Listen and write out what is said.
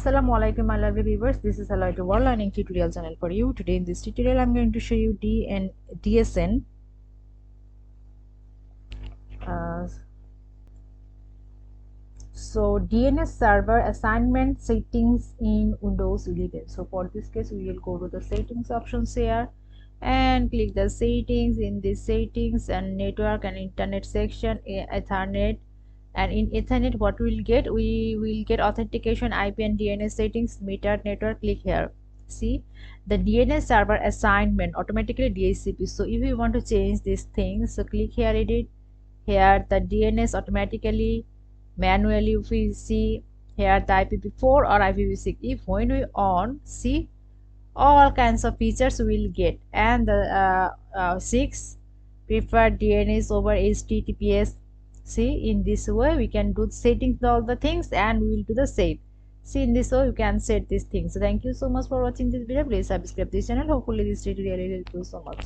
Assalamualaikum my lovely viewers, this is Hello to World Learning tutorial channel for you. Today in this tutorial I'm going to show you DSN. So DNS server assignment settings in Windows 11. So for this case we will go to the settings options here and click the settings. In this settings and network and internet section, Ethernet. And in Ethernet what we will get authentication, IP and DNS settings, meter network. Click here. See the DNS server assignment automatically DHCP. So if you want to change these things, so click here, edit. Here the DNS automatically, manually we see here the IPv4 or IPv6. If when we on, see all kinds of features we will get, and the 6 preferred DNS over HTTPS. See, in this way we can do settings all the things and we will do the save. See, in this way you can set these things. So thank you so much for watching this video. Please subscribe this channel. Hopefully this tutorial will help you so much.